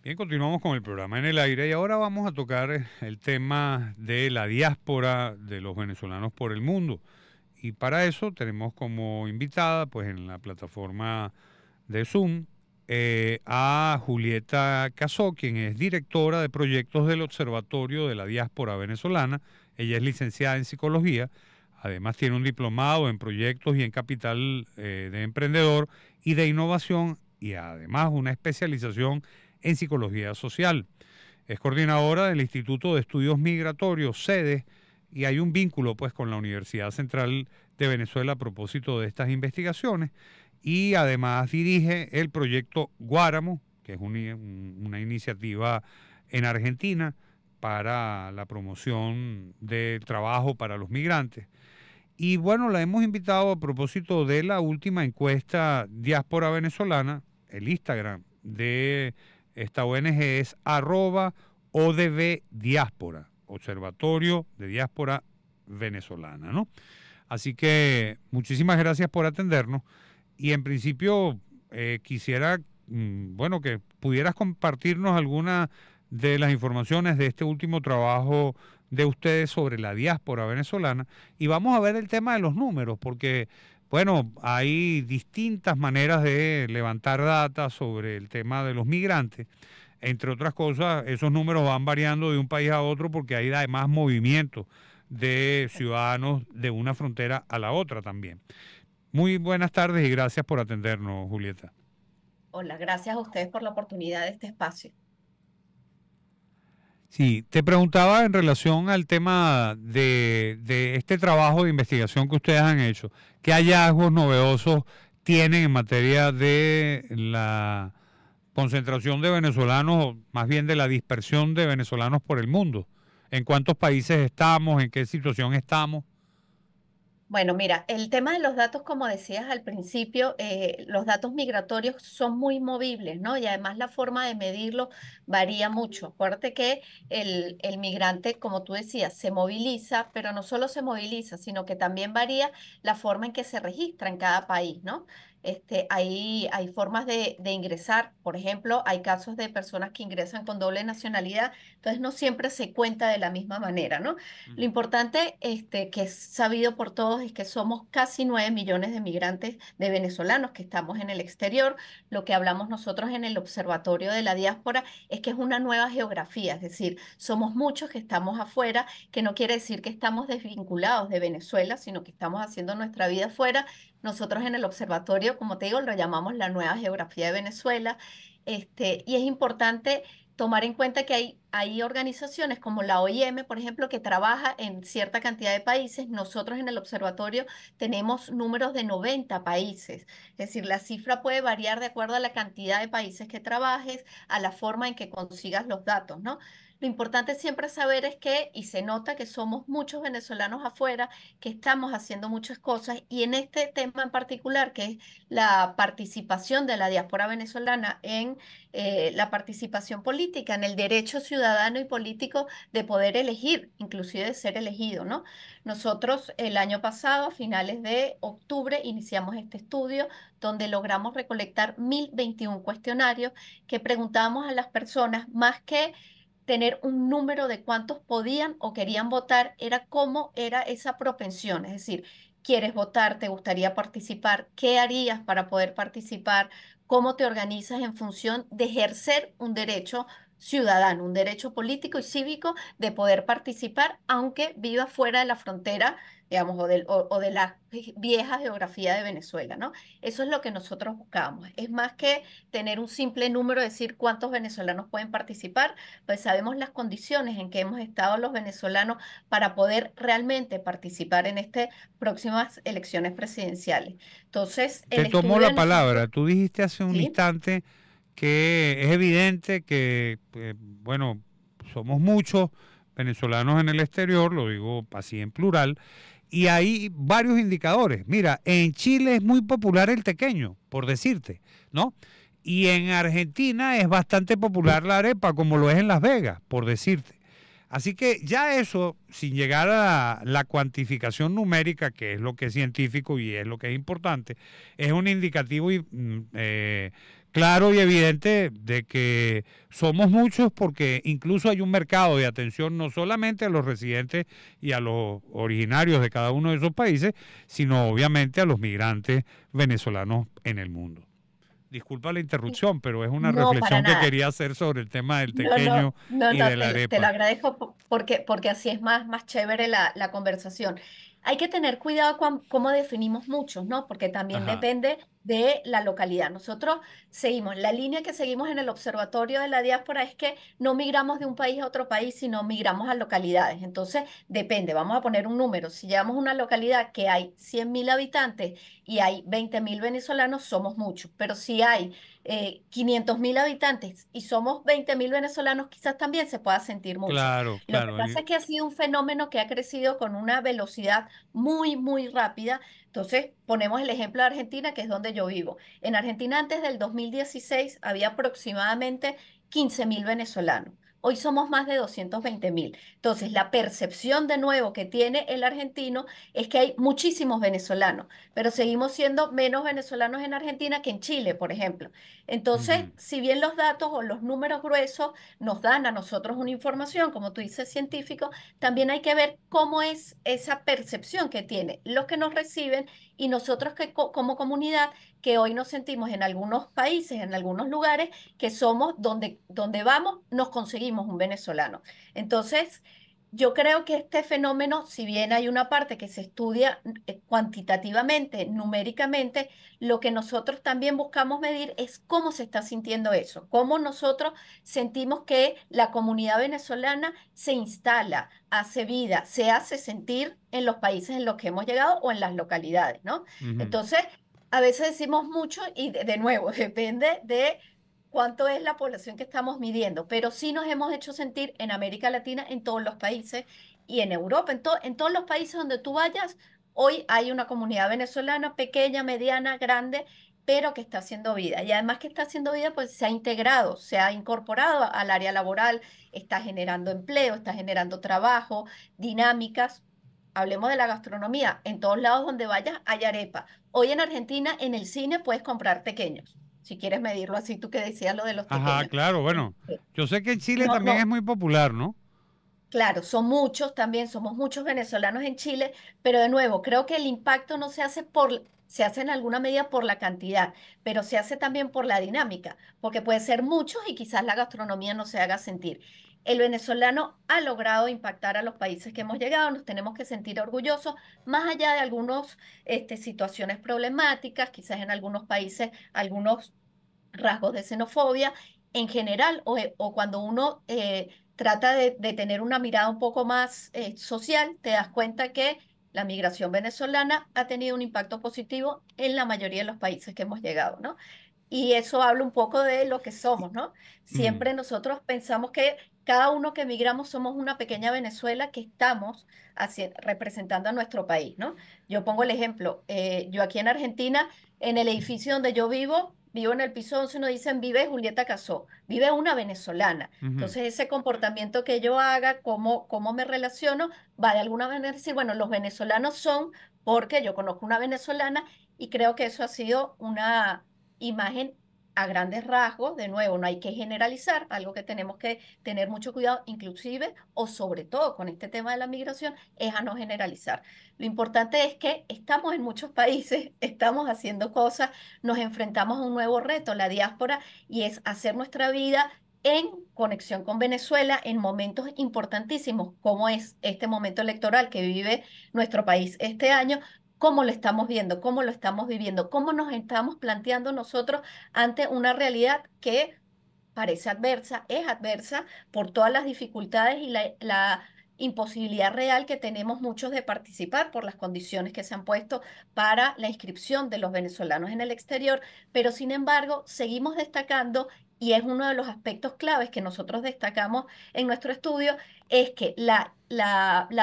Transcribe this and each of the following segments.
Bien, continuamos con el programa en el aire y ahora vamos a tocar el tema de la diáspora de los venezolanos por el mundo. Y para eso tenemos como invitada, pues en la plataforma de Zoom, a Julieta Casó, quien es directora de proyectos del Observatorio de la Diáspora Venezolana. Ella es licenciada en psicología, además tiene un diplomado en proyectos y en capital de emprendedor y de innovación y además una especialización en psicología social. Es coordinadora del Instituto de Estudios Migratorios, SEDES, y hay un vínculo pues con la Universidad Central de Venezuela a propósito de estas investigaciones y además dirige el proyecto Guáramo, que es una iniciativa en Argentina para la promoción del trabajo para los migrantes. Y bueno, la hemos invitado a propósito de la última encuesta Diáspora Venezolana. El Instagram de esta ONG es @ODV Diáspora, Observatorio de Diáspora Venezolana, ¿no? Así que muchísimas gracias por atendernos y en principio quisiera, bueno, que pudieras compartirnos alguna de las informaciones de este último trabajo de ustedes sobre la diáspora venezolana y vamos a ver el tema de los números porque, bueno, hay distintas maneras de levantar data sobre el tema de los migrantes. Entre otras cosas, esos números van variando de un país a otro porque hay además movimientos de ciudadanos de una frontera a la otra también. Muy buenas tardes y gracias por atendernos, Julieta. Hola, gracias a ustedes por la oportunidad de este espacio. Sí, te preguntaba en relación al tema de este trabajo de investigación que ustedes han hecho. ¿Qué hallazgos novedosos tienen en materia de la concentración de venezolanos, o más bien de la dispersión de venezolanos por el mundo? ¿En cuántos países estamos? ¿En qué situación estamos? Bueno, mira, el tema de los datos, como decías al principio, los datos migratorios son muy movibles, ¿no? Y además la forma de medirlo varía mucho. Acuérdate que el migrante, como tú decías, se moviliza, pero no solo se moviliza, sino que también varía la forma en que se registra en cada país, ¿no? Hay formas de ingresar, por ejemplo, hay casos de personas que ingresan con doble nacionalidad, entonces no siempre se cuenta de la misma manera, ¿no? Lo Ujú. importante, que es sabido por todos, es que somos casi 9 millones de migrantes de venezolanos que estamos en el exterior. Lo que hablamos nosotros en el Observatorio de la Diáspora es que es una nueva geografía, es decir, somos muchos que estamos afuera, que no quiere decir que estamos desvinculados de Venezuela, sino que estamos haciendo nuestra vida afuera. Nosotros en el observatorio, como te digo, lo llamamos la nueva geografía de Venezuela. Y es importante tomar en cuenta que hay organizaciones como la OIM, por ejemplo, que trabaja en cierta cantidad de países. Nosotros en el observatorio tenemos números de 90 países. Es decir, la cifra puede variar de acuerdo a la cantidad de países que trabajes, a la forma en que consigas los datos, ¿no? Lo importante siempre saber es que, y se nota que somos muchos venezolanos afuera, que estamos haciendo muchas cosas, y en este tema en particular, que es la participación de la diáspora venezolana en la participación política, en el derecho ciudadano y político de poder elegir, inclusive de ser elegido, ¿no? Nosotros el año pasado, a finales de octubre, iniciamos este estudio donde logramos recolectar 1021 cuestionarios que preguntábamos a las personas más que tener un número de cuántos podían o querían votar, era cómo era esa propensión, es decir, ¿quieres votar? ¿Te gustaría participar? ¿Qué harías para poder participar? ¿Cómo te organizas en función de ejercer un derecho ciudadano, un derecho político y cívico de poder participar, aunque viva fuera de la frontera, digamos, o de la vieja geografía de Venezuela, ¿no? Eso es lo que nosotros buscamos. Es más que tener un simple número, decir cuántos venezolanos pueden participar, pues sabemos las condiciones en que hemos estado los venezolanos para poder realmente participar en estas próximas elecciones presidenciales. Entonces, Te el tomo estudio la de nosotros, palabra. Tú dijiste hace un ¿sí? instante que es evidente que, bueno, somos muchos venezolanos en el exterior, lo digo así en plural, y hay varios indicadores. Mira, en Chile es muy popular el tequeño, por decirte, ¿no? Y en Argentina es bastante popular la arepa, como lo es en Las Vegas, por decirte. Así que ya eso, sin llegar a la cuantificación numérica, que es lo que es científico y es lo que es importante, es un indicativo claro y evidente de que somos muchos porque incluso hay un mercado de atención no solamente a los residentes y a los originarios de cada uno de esos países, sino obviamente a los migrantes venezolanos en el mundo. Disculpa la interrupción, pero es una No, para reflexión que nada. quería hacer sobre el tema del No, no, tequeño no, y de no, la te lo arepa. agradezco porque así es más chévere la conversación. Hay que tener cuidado con cómo definimos muchos, ¿no? Porque también Ajá. depende de la localidad. Nosotros seguimos, la línea que seguimos en el Observatorio de la Diáspora es que no migramos de un país a otro país, sino migramos a localidades. Entonces, depende, vamos a poner un número. Si llevamos una localidad que hay 100.000 habitantes y hay 20.000 venezolanos, somos muchos. Pero si hay 500.000 habitantes y somos 20.000 venezolanos, quizás también se pueda sentir mucho. Claro, Lo que claro. pasa es que ha sido un fenómeno que ha crecido con una velocidad muy rápida. Entonces, ponemos el ejemplo de Argentina, que es donde yo vivo. En Argentina, antes del 2016 había aproximadamente 15.000 venezolanos. Hoy somos más de 220.000. Entonces, la percepción de nuevo que tiene el argentino es que hay muchísimos venezolanos, pero seguimos siendo menos venezolanos en Argentina que en Chile, por ejemplo. Entonces, Ujú, si bien los datos o los números gruesos nos dan a nosotros una información, como tú dices, científico, también hay que ver cómo es esa percepción que tiene los que nos reciben y nosotros que como comunidad, que hoy nos sentimos en algunos países, en algunos lugares, que somos donde vamos, nos conseguimos un venezolano. Entonces, yo creo que este fenómeno, si bien hay una parte que se estudia cuantitativamente, numéricamente, lo que nosotros también buscamos medir es cómo se está sintiendo eso, cómo nosotros sentimos que la comunidad venezolana se instala, hace vida, se hace sentir en los países en los que hemos llegado o en las localidades, ¿no? ujú, Entonces, a veces decimos mucho y de nuevo, depende de cuánto es la población que estamos midiendo, pero sí nos hemos hecho sentir en América Latina, en todos los países y en Europa, en todos los países donde tú vayas. Hoy hay una comunidad venezolana pequeña, mediana, grande, pero que está haciendo vida. Y además que está haciendo vida, pues se ha integrado, se ha incorporado al área laboral, está generando empleo, está generando trabajo, dinámicas. Hablemos de la gastronomía. En todos lados donde vayas hay arepa. Hoy en Argentina, en el cine, puedes comprar pequeños, si quieres medirlo así, tú que decías lo de los ajá, pequeños. claro, bueno. Yo sé que en Chile No, también es no, muy popular, ¿no? claro, son muchos también, somos muchos venezolanos en Chile, pero de nuevo, creo que el impacto no se hace se hace en alguna medida por la cantidad, pero se hace también por la dinámica, porque puede ser muchos y quizás la gastronomía no se haga sentir. El venezolano ha logrado impactar a los países que hemos llegado, nos tenemos que sentir orgullosos, más allá de algunas situaciones problemáticas, quizás en algunos países, algunos rasgos de xenofobia en general o cuando uno trata de tener una mirada un poco más social, te das cuenta que la migración venezolana ha tenido un impacto positivo en la mayoría de los países que hemos llegado, ¿no? Y eso habla un poco de lo que somos, ¿no? Mm, Siempre nosotros pensamos que cada uno que emigramos somos una pequeña Venezuela que estamos representando a nuestro país, ¿no? Yo pongo el ejemplo, yo aquí en Argentina, en el edificio donde yo vivo, vivo en el piso 11, nos dicen vive Julieta Casó, vive una venezolana. ujú. Entonces ese comportamiento que yo haga, cómo me relaciono, va de alguna manera a decir, bueno, los venezolanos son porque yo conozco una venezolana y creo que eso ha sido una imagen a grandes rasgos. De nuevo, no hay que generalizar, algo que tenemos que tener mucho cuidado, inclusive o sobre todo con este tema de la migración, es a no generalizar. Lo importante es que estamos en muchos países, estamos haciendo cosas, nos enfrentamos a un nuevo reto, la diáspora, y es hacer nuestra vida en conexión con Venezuela en momentos importantísimos, como es este momento electoral que vive nuestro país este año, cómo lo estamos viendo, cómo lo estamos viviendo, cómo nos estamos planteando nosotros ante una realidad que parece adversa, es adversa por todas las dificultades y la imposibilidad real que tenemos muchos de participar por las condiciones que se han puesto para la inscripción de los venezolanos en el exterior, pero sin embargo seguimos destacando y es uno de los aspectos claves que nosotros destacamos en nuestro estudio, es que la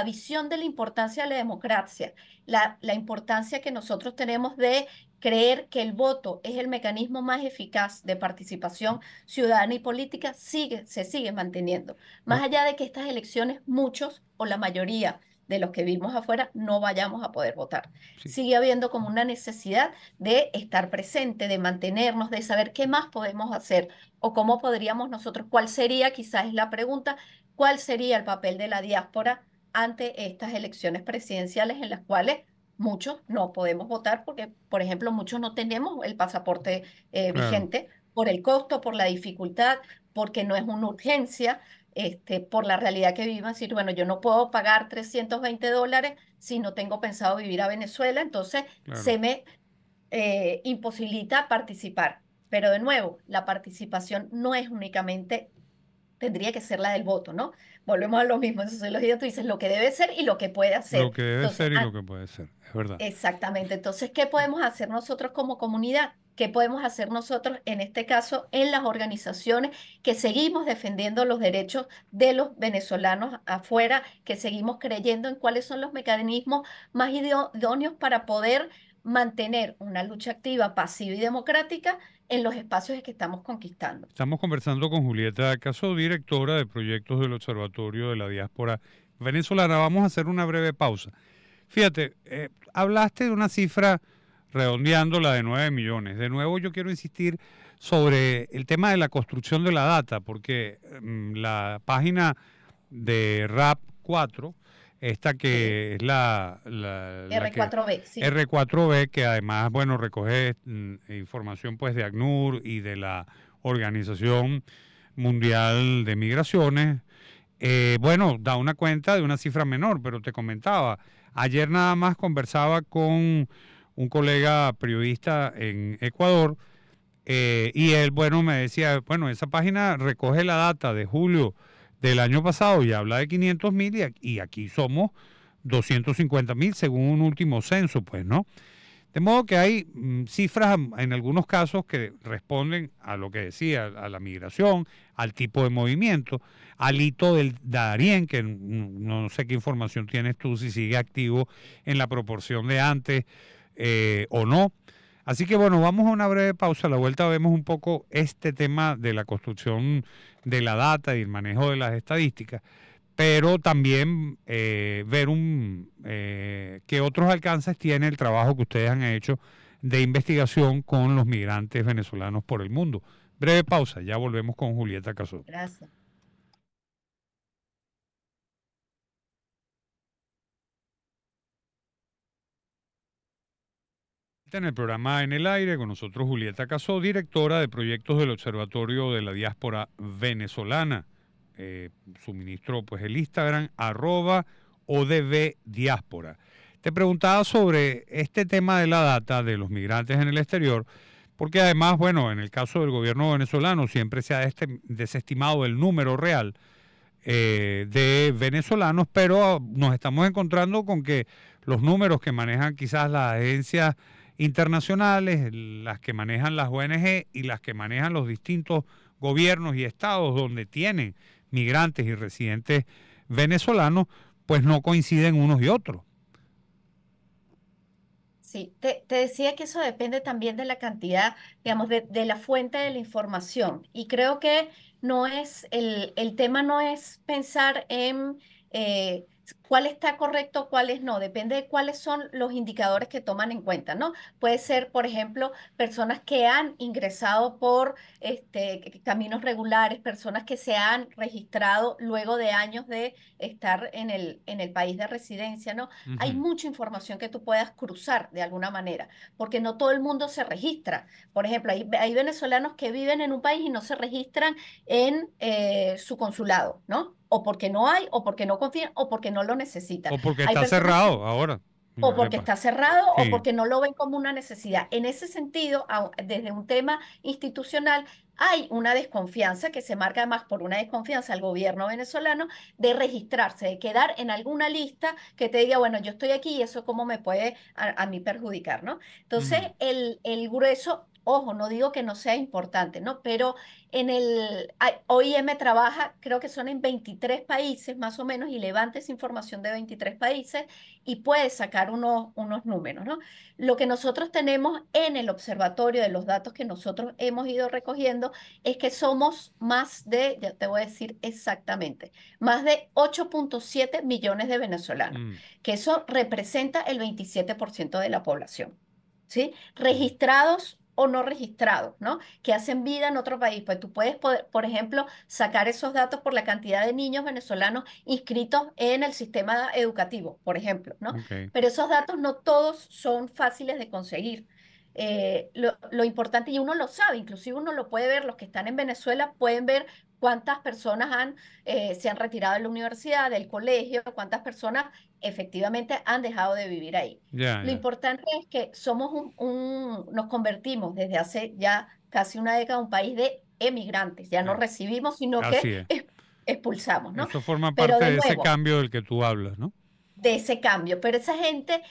visión de la importancia de la democracia, la importancia que nosotros tenemos de creer que el voto es el mecanismo más eficaz de participación ciudadana y política se sigue manteniendo. Más Bu- allá de que estas elecciones, muchos o la mayoría de los que vivimos afuera, no vayamos a poder votar. Sí, Sigue habiendo como una necesidad de estar presente, de mantenernos, de saber qué más podemos hacer o cómo podríamos nosotros, cuál sería, quizás es la pregunta, cuál sería el papel de la diáspora ante estas elecciones presidenciales en las cuales muchos no podemos votar porque, por ejemplo, muchos no tenemos el pasaporte claro, vigente por el costo, por la dificultad, porque no es una urgencia, por la realidad que vivimos, decir, bueno, yo no puedo pagar $320 si no tengo pensado vivir a Venezuela, entonces claro. se me imposibilita participar. Pero de nuevo, la participación no es únicamente, tendría que ser la del voto, ¿no? Volvemos a lo mismo en sociología, tú dices lo que debe ser y lo que puede Lo hacer. que debe Entonces, ser y lo que puede ser, es verdad. exactamente. Entonces, ¿qué podemos hacer nosotros como comunidad? ¿Qué podemos hacer nosotros, en este caso, en las organizaciones que seguimos defendiendo los derechos de los venezolanos afuera, que seguimos creyendo en cuáles son los mecanismos más idóneos para poder mantener una lucha activa, pasiva y democrática en los espacios que estamos conquistando? Estamos conversando con Julieta Caso, directora de proyectos del Observatorio de la Diáspora Venezolana. Vamos a hacer una breve pausa. Fíjate, hablaste de una cifra redondeándola de 9 millones. De nuevo, yo quiero insistir sobre el tema de la construcción de la data, porque la página de RAP 4, esta Sí, que es la que R4B, sí. R4B, que además, bueno, recoge información pues de ACNUR y de la Organización Mundial de Migraciones, bueno, da una cuenta de una cifra menor, pero te comentaba, ayer nada más conversaba con un colega periodista en Ecuador, y él, bueno, me decía, bueno, esa página recoge la data de julio del año pasado y habla de 500.000 y aquí somos 250.000 según un último censo, pues, ¿no? De modo que hay cifras en algunos casos que responden a lo que decía, a la migración, al tipo de movimiento, al hito del Darién, que no sé qué información tienes tú, si sigue activo en la proporción de antes o no. Así que bueno, vamos a una breve pausa. A la vuelta vemos un poco este tema de la construcción de la data y el manejo de las estadísticas, pero también ver qué otros alcances tiene el trabajo que ustedes han hecho de investigación con los migrantes venezolanos por el mundo. Breve pausa, ya volvemos con Julieta Casó. Gracias. En el programa En el Aire, con nosotros Julieta Casó, directora de proyectos del Observatorio de la Diáspora Venezolana. Suministro pues el Instagram, @odvdiáspora. Te preguntaba sobre este tema de la data de los migrantes en el exterior, porque además, bueno, en el caso del gobierno venezolano siempre se ha desestimado el número real de venezolanos, pero nos estamos encontrando con que los números que manejan quizás las agencias internacionales, las que manejan las ONG y las que manejan los distintos gobiernos y estados donde tienen migrantes y residentes venezolanos, pues no coinciden unos y otros. Sí, te decía que eso depende también de la cantidad, digamos, de la fuente de la información. Y creo que no es, el tema no es pensar en cuál está correcto, cuáles no. Depende de cuáles son los indicadores que toman en cuenta, ¿no? Puede ser, por ejemplo, personas que han ingresado por caminos regulares, personas que se han registrado luego de años de estar en el país de residencia, ¿no? Hay Ujú. mucha información que tú puedas cruzar de alguna manera, porque no todo el mundo se registra. Por ejemplo, hay venezolanos que viven en un país y no se registran en su consulado, ¿no? O porque no hay, o porque no confían, o porque no lo necesitan. O porque Hay está personas que cerrado ahora. o porque Epa, está cerrado o sí. porque no lo ven como una necesidad. En ese sentido, desde un tema institucional, hay una desconfianza que se marca además por una desconfianza al gobierno venezolano de registrarse, de quedar en alguna lista que te diga, bueno, yo estoy aquí y eso cómo me puede a mí perjudicar, ¿no? Entonces, Ujú. el grueso Ojo, no digo que no sea importante, ¿no? Pero OIM trabaja, creo que son en 23 países más o menos, y levanta esa información de 23 países y puede sacar unos números, ¿no? Lo que nosotros tenemos en el observatorio de los datos que nosotros hemos ido recogiendo es que somos más de, ya te voy a decir exactamente, más de 8,7 millones de venezolanos, Mm, que eso representa el 27% de la población. ¿Sí? ujú. Registrados o no registrados, ¿no? Que hacen vida en otro país. Pues tú puedes, por ejemplo, sacar esos datos por la cantidad de niños venezolanos inscritos en el sistema educativo, por ejemplo, ¿no? Ok. Pero esos datos no todos son fáciles de conseguir. Lo importante, y uno lo sabe, inclusive uno lo puede ver, los que están en Venezuela pueden ver cuántas personas se han retirado de la universidad, del colegio, cuántas personas efectivamente han dejado de vivir ahí. Ya, Lo ya. importante es que somos nos convertimos desde hace ya casi una década un país de emigrantes. Ya no Eh, recibimos, sino que Así es. expulsamos, ¿no? Eso forma Pero parte de de ese nuevo, cambio del que tú hablas, ¿no? de ese cambio. Pero esa gente,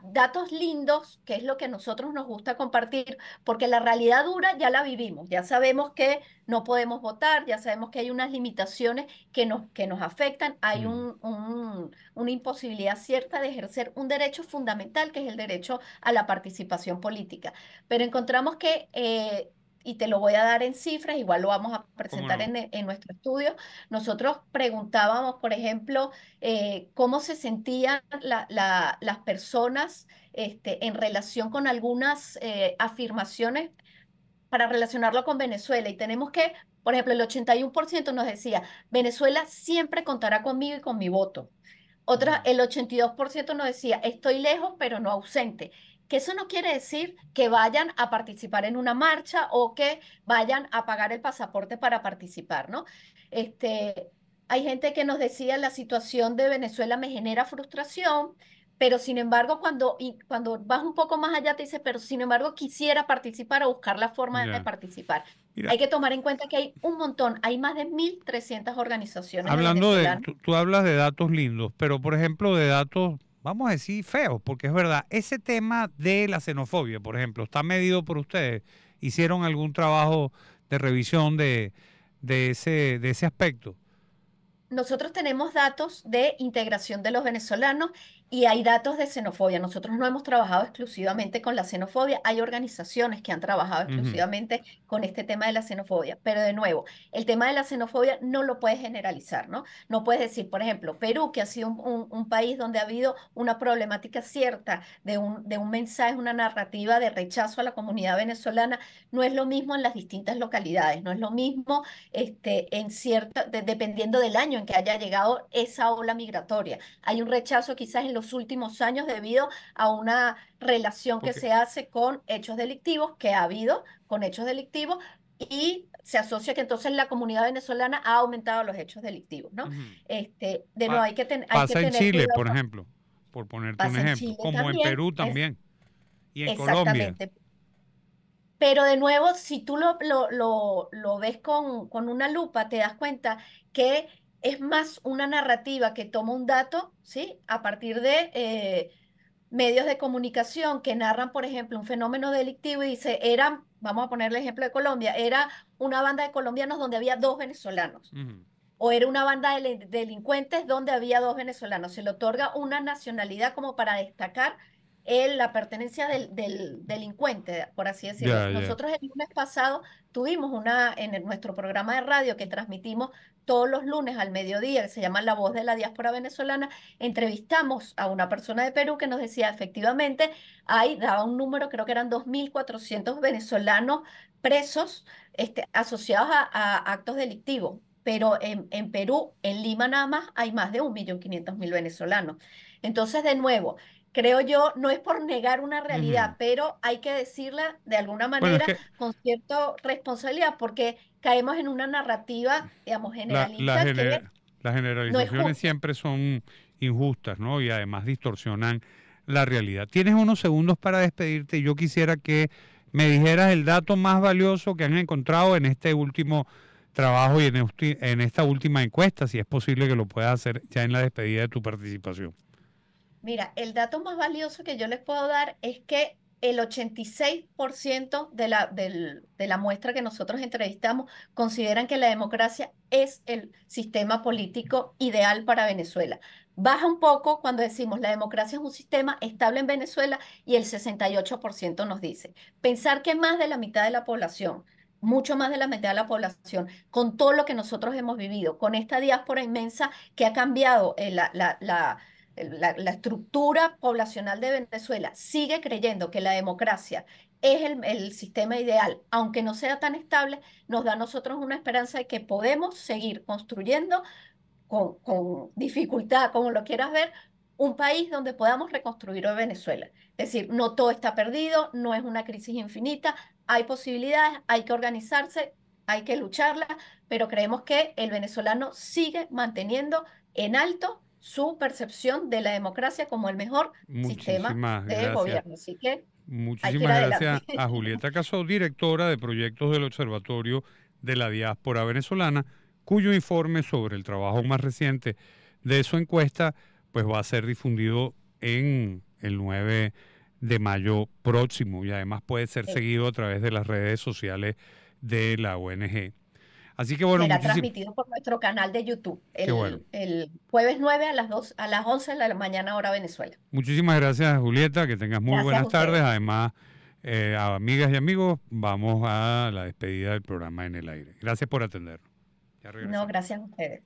datos lindos, que es lo que a nosotros nos gusta compartir, porque la realidad dura ya la vivimos, ya sabemos que no podemos votar, ya sabemos que hay unas limitaciones que nos afectan, hay Mm. una imposibilidad cierta de ejercer un derecho fundamental, que es el derecho a la participación política. Pero encontramos que... y te lo voy a dar en cifras, igual lo vamos a ¿Cómo presentar no? en nuestro estudio. Nosotros preguntábamos, por ejemplo, cómo se sentían las personas en relación con algunas afirmaciones para relacionarlo con Venezuela. Y tenemos que, por ejemplo, el 81% nos decía, Venezuela siempre contará conmigo y con mi voto. Otra, Mm. el 82% nos decía, estoy lejos, pero no ausente. Que eso no quiere decir que vayan a participar en una marcha o que vayan a pagar el pasaporte para participar, ¿no? Este, hay gente que nos decía, la situación de Venezuela me genera frustración, pero sin embargo, cuando vas un poco más allá, te dice, pero sin embargo, quisiera participar o buscar la forma de Ya. participar. Mira, Hay que tomar en cuenta que hay un montón, hay más de 1.300 organizaciones de hablando de, venezolanos. tú hablas de datos lindos, pero por ejemplo de datos, vamos a decir, feos, porque es verdad, ese tema de la xenofobia, por ejemplo, ¿está medido por ustedes? ¿Hicieron algún trabajo de revisión de ese aspecto? Nosotros tenemos datos de integración de los venezolanos y hay datos de xenofobia. Nosotros no hemos trabajado exclusivamente con la xenofobia. Hay organizaciones que han trabajado Ujú. exclusivamente con este tema de la xenofobia. Pero de nuevo, el tema de la xenofobia no lo puedes generalizar, ¿no? No puedes decir, por ejemplo, Perú, que ha sido un país donde ha habido una problemática cierta de un mensaje, una narrativa de rechazo a la comunidad venezolana, no es lo mismo en las distintas localidades, no es lo mismo dependiendo del año en que haya llegado esa ola migratoria. Hay un rechazo quizás en los últimos años debido a una relación que Porque, se hace con hechos delictivos, que ha habido con hechos delictivos, y se asocia que entonces la comunidad venezolana ha aumentado los hechos delictivos, ¿no? ujú. De nuevo, Pa- hay que Pasa en tener Chile, cuidado, por ejemplo, por ponerte un pasa en ejemplo, Chile como en también, Perú también, y en Colombia. exactamente. Pero de nuevo, si tú lo ves con una lupa, te das cuenta que es más una narrativa que toma un dato, ¿sí? A partir de medios de comunicación que narran, por ejemplo, un fenómeno delictivo y dice, vamos a poner el ejemplo de Colombia, era una banda de colombianos donde había dos venezolanos. Ujú. O era una banda de delincuentes donde había dos venezolanos. Se le otorga una nacionalidad como para destacar la pertenencia del delincuente, por así decirlo. Ya, ya. Nosotros el lunes pasado tuvimos nuestro programa de radio que transmitimos todos los lunes al mediodía, que se llama La Voz de la Diáspora Venezolana. Entrevistamos a una persona de Perú que nos decía, efectivamente, daba un número, creo que eran 2.400 venezolanos presos asociados a actos delictivos. Pero en Perú, en Lima nada más, hay más de 1.500.000 venezolanos. Entonces, de nuevo, creo yo, no es por negar una Ujú. realidad, pero hay que decirla de alguna Bueno, es manera que con cierta responsabilidad, porque caemos en una narrativa, digamos, la, la generalista que gener- las no es generalizaciones justa. siempre son injustas, ¿no? Y además distorsionan la realidad. Tienes unos segundos para despedirte y yo quisiera que me dijeras el dato más valioso que han encontrado en este último trabajo y en esta última encuesta, si es posible que lo puedas hacer ya en la despedida de tu participación. Mira, el dato más valioso que yo les puedo dar es que el 86% de la muestra que nosotros entrevistamos consideran que la democracia es el sistema político ideal para Venezuela. Baja un poco cuando decimos la democracia es un sistema estable en Venezuela y el 68% nos dice. Pensar que más de la mitad de la población, mucho más de la mitad de la población, con todo lo que nosotros hemos vivido, con esta diáspora inmensa que ha cambiado la estructura poblacional de Venezuela sigue creyendo que la democracia es el sistema ideal, aunque no sea tan estable, nos da a nosotros una esperanza de que podemos seguir construyendo con dificultad, como lo quieras ver, un país donde podamos reconstruir a Venezuela. Es decir, no todo está perdido, no es una crisis infinita, hay posibilidades, hay que organizarse, hay que lucharla, pero creemos que el venezolano sigue manteniendo en alto su percepción de la democracia como el mejor sistema Muchísimas de gracias. gobierno. Así que hay que ir Muchísimas adelante. gracias a Julieta Casó, directora de proyectos del Observatorio de la Diáspora Venezolana, cuyo informe sobre el trabajo más reciente de su encuesta pues va a ser difundido en el 9 de mayo próximo y además puede ser seguido a través de las redes sociales de la ONG. Así que bueno, Será muchísimas, transmitido por nuestro canal de YouTube qué bueno. el jueves 9 a las 2, a las 11 de la mañana hora Venezuela. Muchísimas gracias, Julieta, que tengas muy Gracias a buenas tardes. ustedes. Además, amigas y amigos, vamos a la despedida del programa en el aire. Gracias por atendernos. Ya No, regresamos. gracias a ustedes.